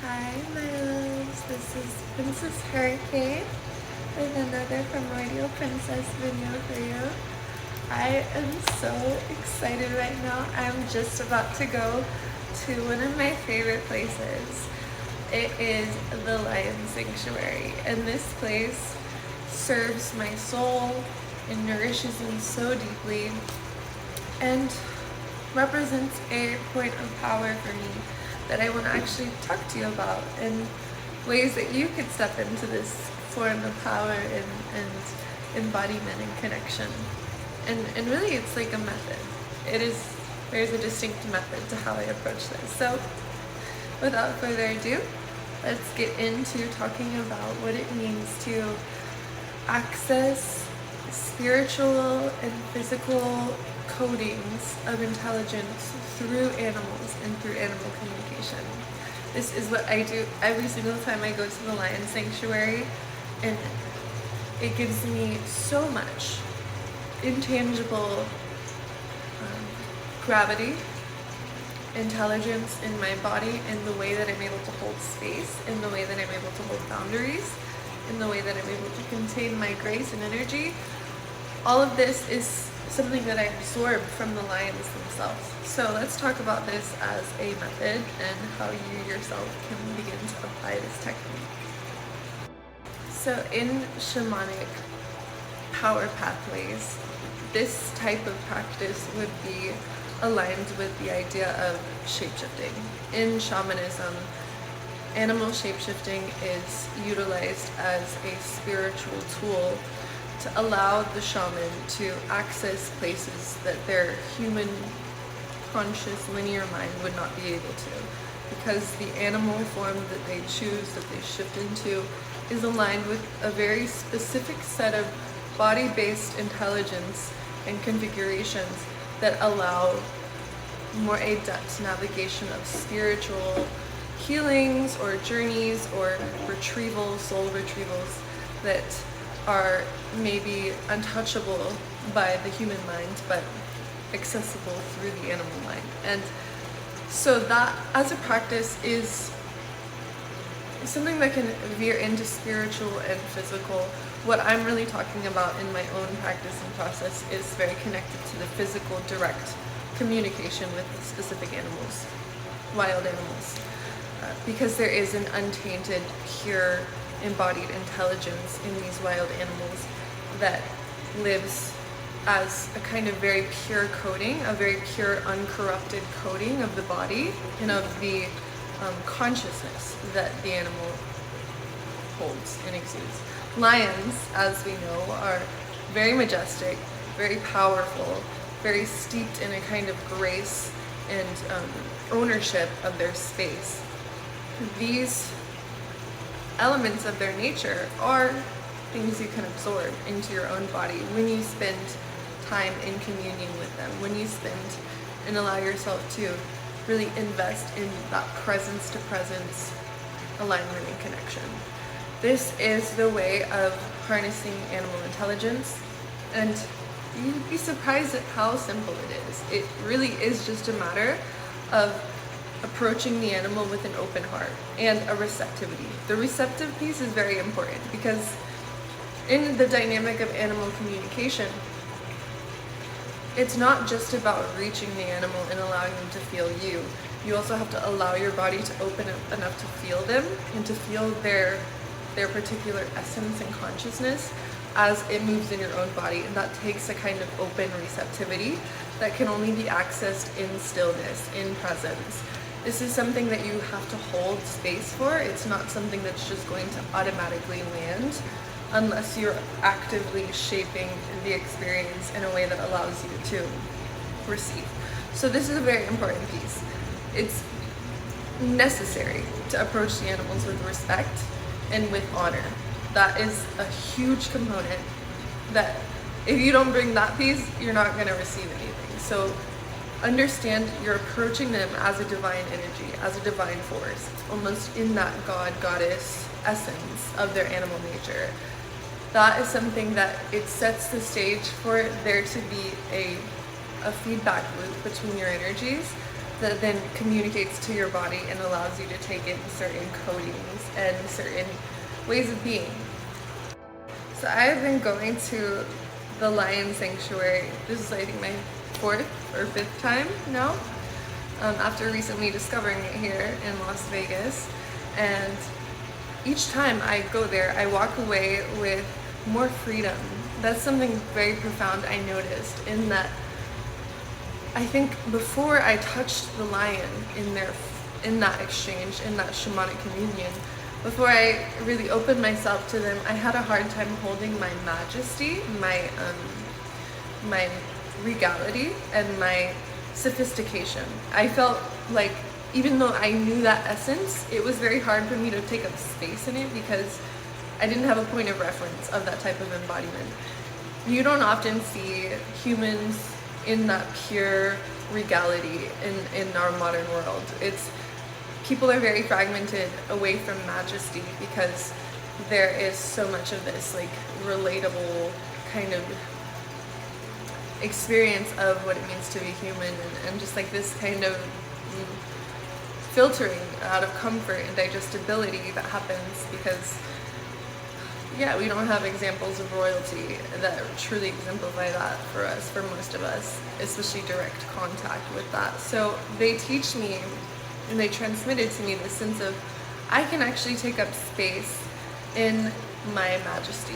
Hi, my loves. This is Princess Hurricane with another Primordial Princess video for you. I am so excited right now. I'm just about to go to one of my favorite places. It is the Lion Sanctuary, and this place serves my soul and nourishes me so deeply and represents a point of power for me that I want to actually talk to you about, and ways that you could step into this form of power and embodiment and connection. And really it's like a method. There's a distinct method to how I approach this. So without further ado, let's get into talking about what it means to access spiritual and physical codings of intelligence through animals and through animal communication. This is what I do every single time I go to the Lion Sanctuary, and it gives me so much intangible gravity, intelligence in my body, in the way that I'm able to hold space, in the way that I'm able to hold boundaries, in the way that I'm able to contain my grace and energy. All of this is something that I absorb from the lions themselves. So let's talk about this as a method and how you yourself can begin to apply this technique. So in shamanic power pathways, this type of practice would be aligned with the idea of shapeshifting. In shamanism, animal shapeshifting is utilized as a spiritual tool to allow the shaman to access places that their human conscious linear mind would not be able to, because the animal form that they choose, that they shift into, is aligned with a very specific set of body-based intelligence and configurations that allow more adept navigation of spiritual healings or journeys or retrievals, soul retrievals that are maybe untouchable by the human mind, but accessible through the animal mind. And so that as a practice is something that can veer into spiritual and physical. What I'm really talking about in my own practice and process is very connected to the physical, direct communication with specific animals, wild animals, because there is an untainted, pure, embodied intelligence in these wild animals that lives as a kind of very pure coding, a very pure, uncorrupted coding of the body and of the consciousness that the animal holds and exudes. Lions, as we know, are very majestic, very powerful, very steeped in a kind of grace and ownership of their space. These elements of their nature are things you can absorb into your own body when you spend time in communion with them, when you spend and allow yourself to really invest in that presence to presence alignment and connection. This is the way of harnessing animal intelligence, and you'd be surprised at how simple it is. It really is just a matter of approaching the animal with an open heart and a receptivity. The receptive piece is very important, because in the dynamic of animal communication, it's not just about reaching the animal and allowing them to feel you. You also have to allow your body to open up enough to feel them and to feel their particular essence and consciousness as it moves in your own body. And that takes a kind of open receptivity that can only be accessed in stillness, in presence. This is something that you have to hold space for. It's not something that's just going to automatically land unless you're actively shaping the experience in a way that allows you to receive. So this is a very important piece. It's necessary to approach the animals with respect and with honor. That is a huge component that if you don't bring that piece, you're not going to receive anything. So understand you're approaching them as a divine energy, as a divine force, almost in that God, goddess essence of their animal nature. That is something that it sets the stage for there to be a feedback loop between your energies that then communicates to your body and allows you to take in certain codings and certain ways of being. So I've been going to the Lion Sanctuary. This is, I think, my 4th or 5th time now, after recently discovering it here in Las Vegas. And each time I go there, I walk away with more freedom. That's something very profound I noticed, in that I think before I touched the lion in that exchange, in that shamanic communion, before I really opened myself to them, I had a hard time holding my majesty, my regality, and my sophistication. I felt like, even though I knew that essence, it was very hard for me to take up space in it because I didn't have a point of reference of that type of embodiment. You don't often see humans in that pure regality in our modern world. People are very fragmented away from majesty because there is so much of this like relatable kind of experience of what it means to be human, and just like this kind of filtering out of comfort and digestibility that happens because we don't have examples of royalty that truly exemplify that for us, for most of us, especially direct contact with that. So they teach me and they transmitted to me this sense of, I can actually take up space in my majesty.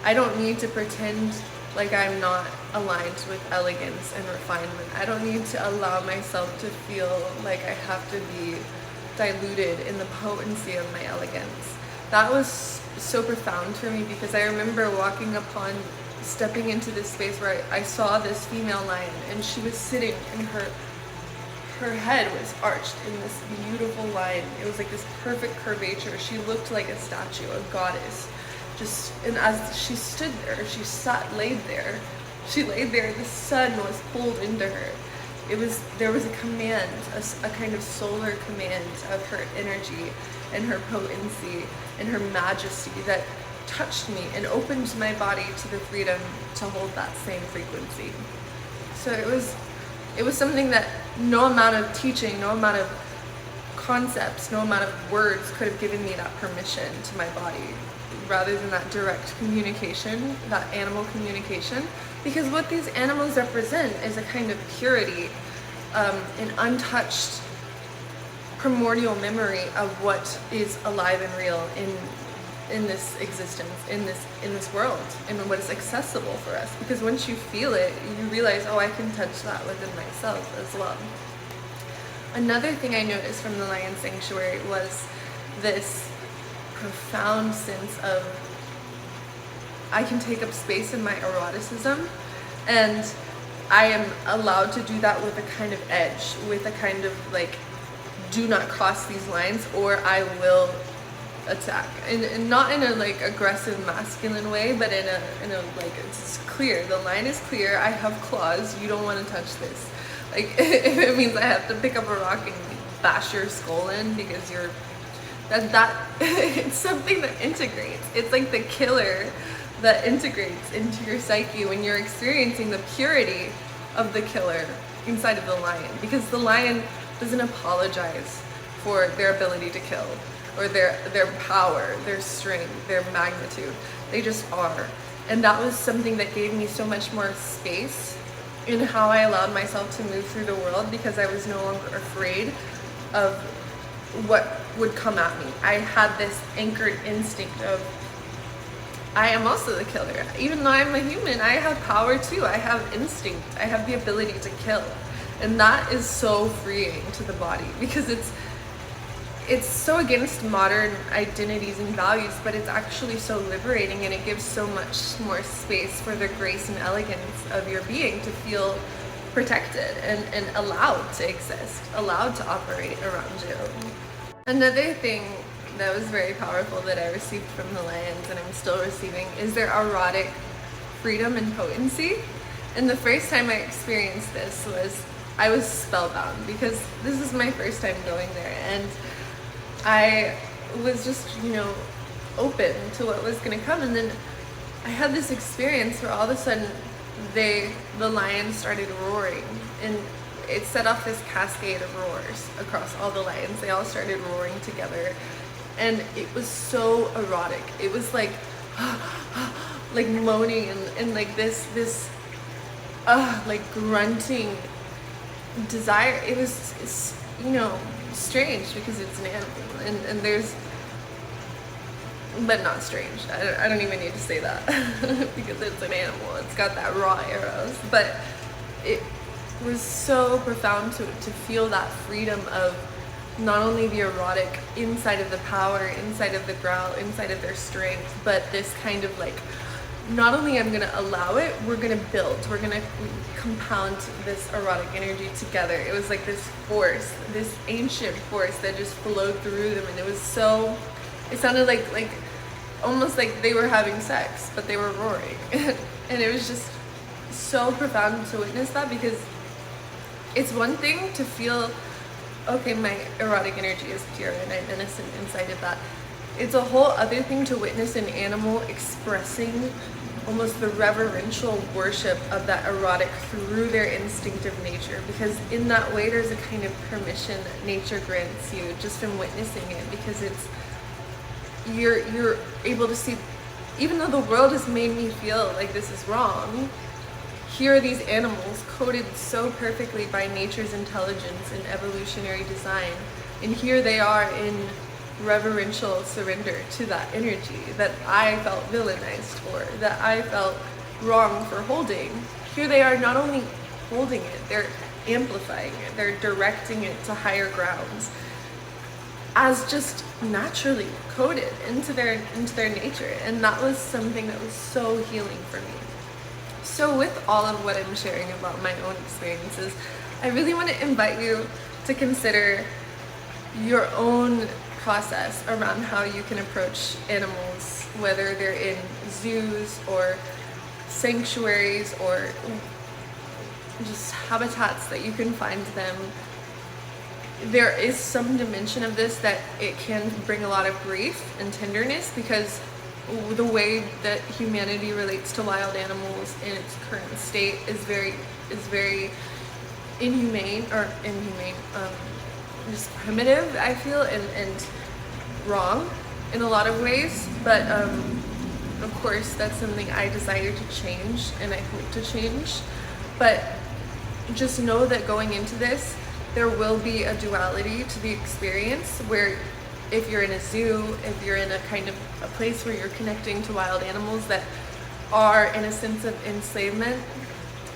I don't need to pretend like I'm not aligned with elegance and refinement. I don't need to allow myself to feel like I have to be diluted in the potency of my elegance. That was so profound for me because I remember stepping into this space where I saw this female lion, and she was sitting, and her head was arched in this beautiful line. It was like this perfect curvature. She looked like a statue, a goddess. And as she stood there, laid there, the sun was pulled into her. There was a command, a kind of solar command of her energy and her potency and her majesty that touched me and opened my body to the freedom to hold that same frequency. So it was something that no amount of teaching, no amount of concepts, no amount of words could have given me that permission to my body, rather than that direct communication, that animal communication. Because what these animals represent is a kind of purity, an untouched primordial memory of what is alive and real in this existence, in this world, and what is accessible for us. Because once you feel it, you realize, oh, I can touch that within myself as well. Another thing I noticed from the Lion Sanctuary was this profound sense of, I can take up space in my eroticism, and I am allowed to do that with a kind of edge, with a kind of like, do not cross these lines or I will attack. And not in a like aggressive masculine way, but in a like, it's clear, the line is clear, I have claws, you don't want to touch this. Like, if it means I have to pick up a rock and bash your skull in because you're it's something that integrates. It's like the killer that integrates into your psyche when you're experiencing the purity of the killer inside of the lion, because the lion doesn't apologize for their ability to kill or their power, their strength, their magnitude. They just are. And that was something that gave me so much more space in how I allowed myself to move through the world, because I was no longer afraid of what would come at me. I had this anchored instinct of, I am also the killer. Even though I'm a human, I have power too. I have instinct. I have the ability to kill. And that is so freeing to the body, because it's so against modern identities and values, but it's actually so liberating, and it gives so much more space for the grace and elegance of your being to feel protected and allowed to exist, allowed to operate around you. Another thing that was very powerful that I received from the lions, and I'm still receiving, is their erotic freedom and potency. And the first time I experienced this I was spellbound, because this is my first time going there, and I was just, open to what was going to come. And then I had this experience where all of a sudden the lions started roaring, and it set off this cascade of roars across all the lions. They all started roaring together, and it was so erotic. It was like like moaning and like this like grunting desire. It was, you know, strange because it's an animal, and there's, but not strange. I don't even need to say that because it's an animal. It's got that raw arrows, but it was so profound to feel that freedom of not only the erotic inside of the power, inside of the growl, inside of their strength, but this kind of like, not only I'm gonna allow it, we're gonna build, we're gonna compound this erotic energy together. It was like this force, this ancient force that just flowed through them, and it was so, it sounded like almost like they were having sex, but they were roaring. And it was just so profound to witness that, because it's one thing to feel, okay, my erotic energy is pure and I'm innocent inside of that. It's a whole other thing to witness an animal expressing almost the reverential worship of that erotic through their instinctive nature, because in that way there's a kind of permission that nature grants you just from witnessing it, because it's, you're able to see, even though the world has made me feel like this is wrong, here are these animals coded so perfectly by nature's intelligence and evolutionary design, and here they are in reverential surrender to that energy that I felt villainized for, that I felt wrong for holding. Here they are not only holding it, they're amplifying it, they're directing it to higher grounds as just naturally coded into their nature. And that was something that was so healing for me. So with all of what I'm sharing about my own experiences, I really want to invite you to consider your own process around how you can approach animals, whether they're in zoos or sanctuaries or just habitats that you can find them. There is some dimension of this that it can bring a lot of grief and tenderness, because the way that humanity relates to wild animals in its current state is very inhumane, just primitive, I feel, and wrong in a lot of ways. But of course that's something I desire to change and I hope to change. But just know that going into this, there will be a duality to the experience, where if you're in a zoo, if you're in a kind of a place where you're connecting to wild animals that are in a sense of enslavement,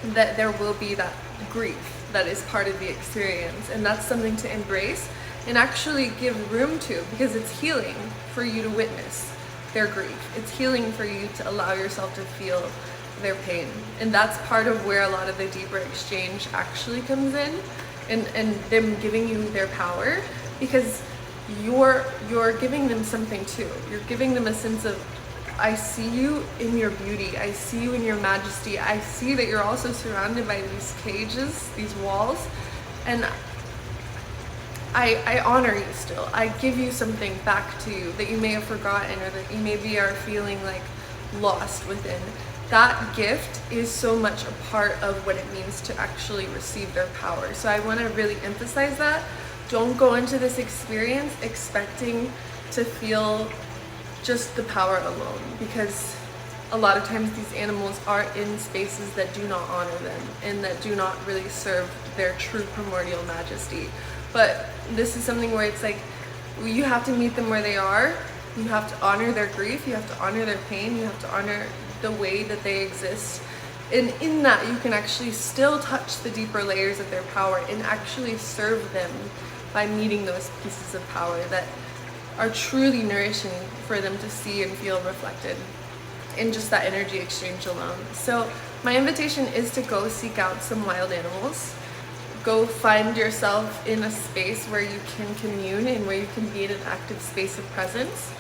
that there will be that grief that is part of the experience. And that's something to embrace and actually give room to, because it's healing for you to witness their grief. It's healing for you to allow yourself to feel their pain. And that's part of where a lot of the deeper exchange actually comes in, and them giving you their power, because you're giving them something too. You're giving them a sense of, I see you in your beauty, I see you in your majesty, I see that you're also surrounded by these cages, these walls, and I honor you still. I give you something back to you that you may have forgotten, or that you maybe are feeling like lost within. That gift is so much a part of what it means to actually receive their power. So I want to really emphasize that. Don't go into this experience expecting to feel just the power alone, because a lot of times these animals are in spaces that do not honor them and that do not really serve their true primordial majesty. But this is something where it's like, you have to meet them where they are. You have to honor their grief, you have to honor their pain, you have to honor the way that they exist. And in that, you can actually still touch the deeper layers of their power and actually serve them by meeting those pieces of power that are truly nourishing for them to see and feel reflected in just that energy exchange alone. So my invitation is to go seek out some wild animals. Go find yourself in a space where you can commune and where you can be in an active space of presence.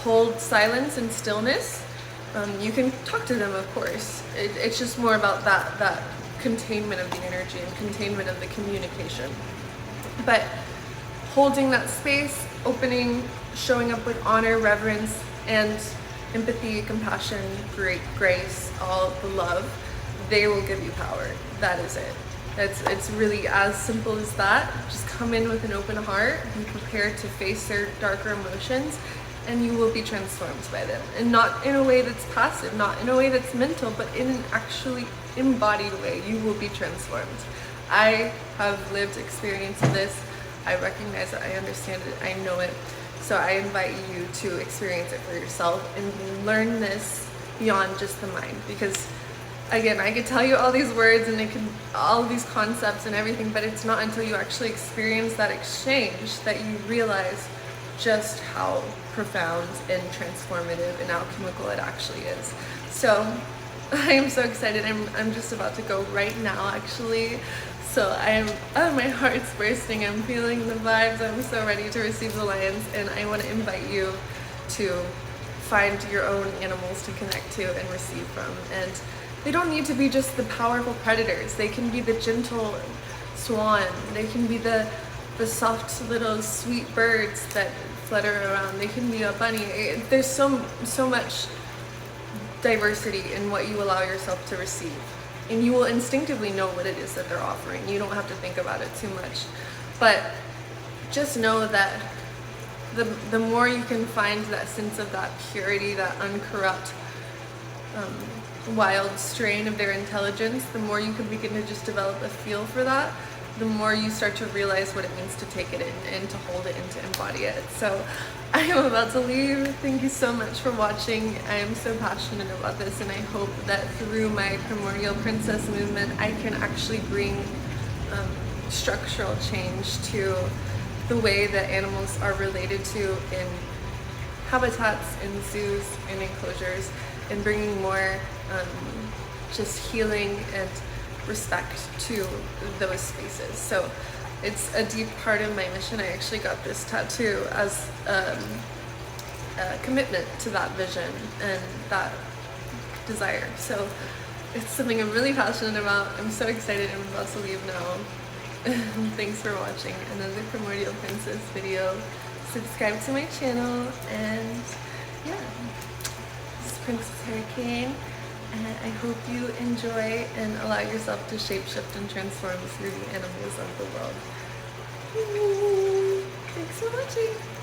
Hold silence and stillness. You can talk to them, of course. It's just more about that containment of the energy and containment of the communication. But holding that space, opening, showing up with honor, reverence, and empathy, compassion, grace, all the love, they will give you power. That is it. It's really as simple as that. Just come in with an open heart, be prepared to face their darker emotions, and you will be transformed by them. And not in a way that's passive, not in a way that's mental, but in an actually embodied way. You will be transformed. I have lived experience of this. I recognize it, I understand it, I know it. So I invite you to experience it for yourself and learn this beyond just the mind. Because again, I could tell you all these words and all these concepts and everything, but it's not until you actually experience that exchange that you realize just how profound and transformative and alchemical it actually is. So I am so excited. I'm just about to go right now, actually. So my heart's bursting. I'm feeling the vibes. I'm so ready to receive the lions, and I want to invite you to find your own animals to connect to and receive from. And they don't need to be just the powerful predators. They can be the gentle swan. They can be the soft little sweet birds that flutter around. They can be a bunny. There's so much diversity in what you allow yourself to receive. And you will instinctively know what it is that they're offering. You don't have to think about it too much. But just know that the more you can find that sense of that purity, that uncorrupt, wild strain of their intelligence, the more you can begin to just develop a feel for that, the more you start to realize what it means to take it in and to hold it and to embody it. So I am about to leave. Thank you so much for watching. I am so passionate about this, and I hope that through my Primordial Princess movement, I can actually bring structural change to the way that animals are related to in habitats, in zoos, in enclosures, and bringing more just healing and respect to those spaces. So it's a deep part of my mission. I actually got this tattoo as a commitment to that vision and that desire. So it's something I'm really passionate about. I'm so excited. I'm about to leave now. Thanks for watching another Primordial Princess video. Subscribe to my channel, and yeah, this is Princess Hurricane. And I hope you enjoy and allow yourself to shapeshift and transform through the animals of the world. Thanks for watching.